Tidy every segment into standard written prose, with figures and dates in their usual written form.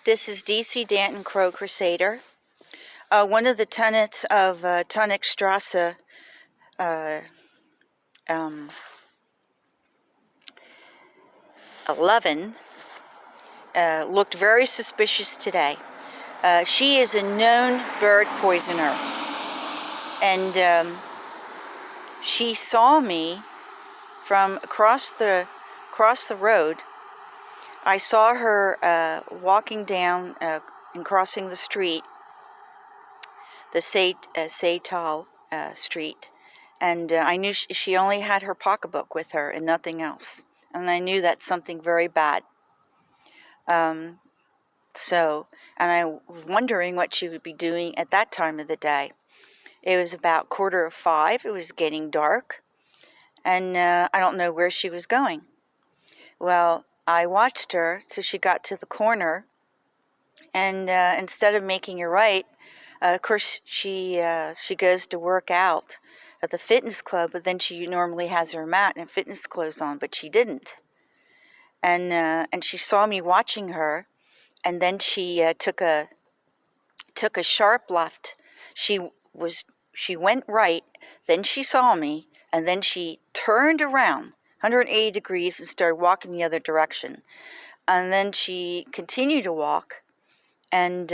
This is DC Danton Crow Crusader. One of the tenants of Tonic uh, 11 looked very suspicious today. She is a known bird poisoner, and she saw me from across the road. I saw her walking down and crossing the street, the Saytal street, and I knew she only had her pocketbook with her and nothing else, and I knew that's something very bad. And I was wondering what she would be doing at that time of the day. It was about 4:45. It was getting dark, and I don't know where she was going. Well, I watched her till she got to the corner, and instead of making a right, of course she goes to work out at the fitness club, but then she normally has her mat and fitness clothes on, but she didn't. And she saw me watching her, and then she took a sharp left. She went right, then she saw me, and then she turned around 180 degrees and started walking the other direction. And then she continued to walk, and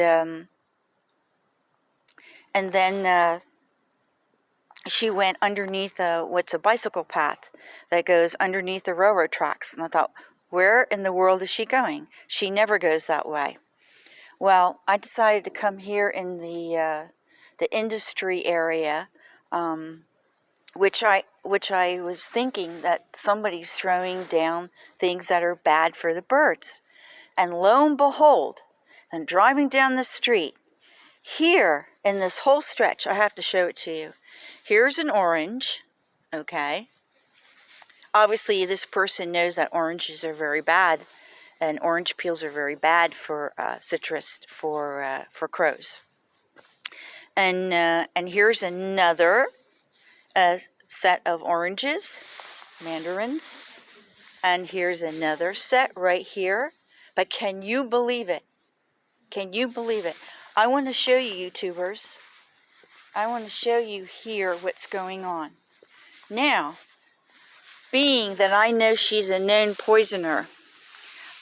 then she went underneath what's a bicycle path that goes underneath the railroad tracks. And I thought, where in the world is she going? She never goes that way. Well, I decided to come here in the industry area, which I was thinking that somebody's throwing down things that are bad for the birds. And lo and behold, I'm driving down the street. Here, in this whole stretch, I have to show it to you. Here's an orange, okay? Obviously, this person knows that oranges are very bad, and orange peels are very bad for citrus, for crows. And here's another set of oranges, mandarins, and here's another set right here. But can you believe it? Can you believe it? I want to show you, YouTubers. I want to show you here what's going on. Now, being that I know she's a known poisoner,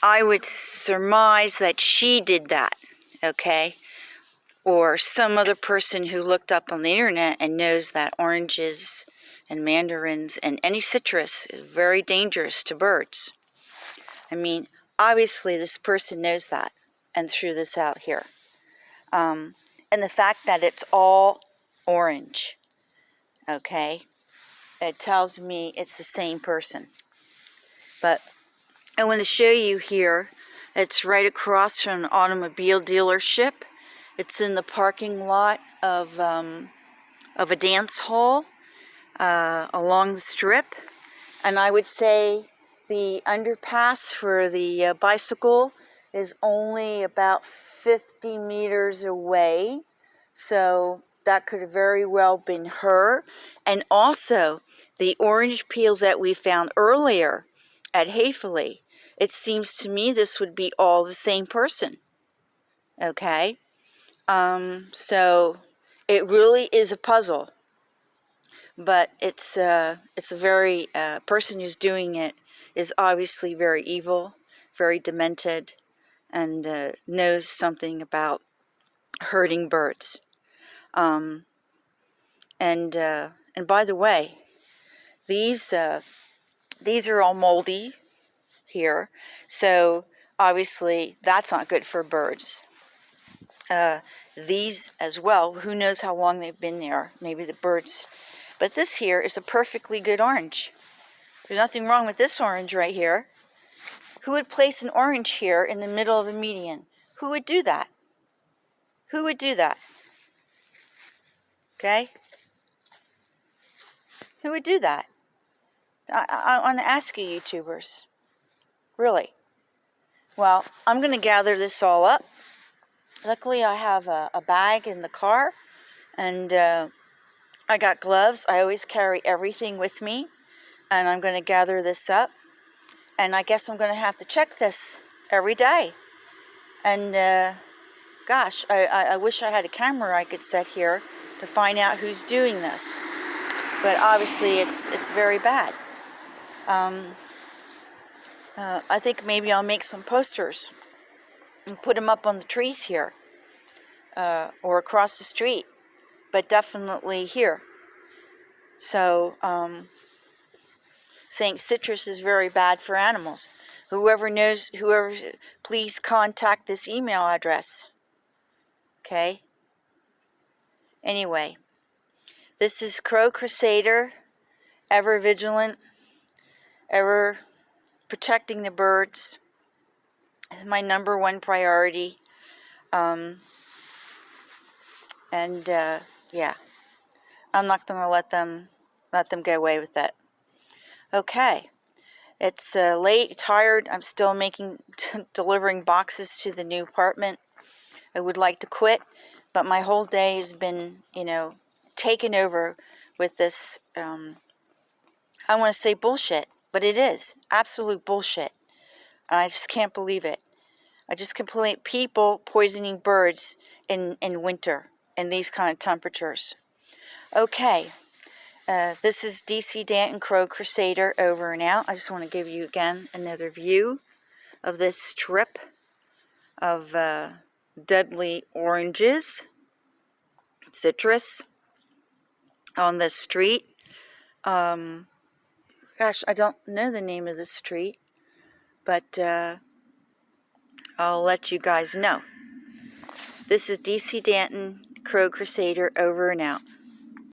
I would surmise that she did that, okay? Or some other person who looked up on the internet and knows that oranges and mandarins and any citrus is very dangerous to birds. I mean, obviously this person knows that and threw this out here. And the fact that it's all orange, okay, it tells me it's the same person. But I want to show you here, it's right across from an automobile dealership. It's in the parking lot of a dance hall along the strip. And I would say the underpass for the bicycle is only about 50 meters away. So that could have very well been her. And also, the orange peels that we found earlier at Hayfully, it seems to me this would be all the same person. Okay? So it really is a puzzle. But it's a very, person who's doing it is obviously very evil, very demented, and knows something about hurting birds. And by the way, these are all moldy here, so obviously that's not good for birds. These as well, who knows how long they've been there, maybe the birds. But this here is a perfectly good orange. There's nothing wrong with this orange right here. Who would place an orange here in the middle of a median? Who would do that? Who would do that? Okay? Who would do that? I want to ask you, YouTubers. Really. Well, I'm going to gather this all up. Luckily, I have a bag in the car, and I got gloves. I always carry everything with me, and I'm going to gather this up. And I guess I'm going to have to check this every day. And gosh, I wish I had a camera I could set here to find out who's doing this. But obviously it's very bad. I think maybe I'll make some posters and put them up on the trees here, or across the street, but definitely here. So, saying citrus is very bad for animals. Whoever knows, please contact this email address. Okay? Anyway, this is Crow Crusader, ever vigilant, ever protecting the birds. It's my number one priority. Yeah, I'm not going to let them get away with that. Okay, it's late, tired. I'm still delivering boxes to the new apartment. I would like to quit, but my whole day has been, taken over with this, I want to say bullshit, but it is absolute bullshit. And I just can't believe it. I just can't believe people poisoning birds in winter in these kind of temperatures. Okay, this is DC Danton, Crow Crusader, over and out. I just want to give you again another view of this strip of deadly oranges, citrus, on this street. Gosh, I don't know the name of the street, but I'll let you guys know. This is DC Danton, Crow Crusader, over and out.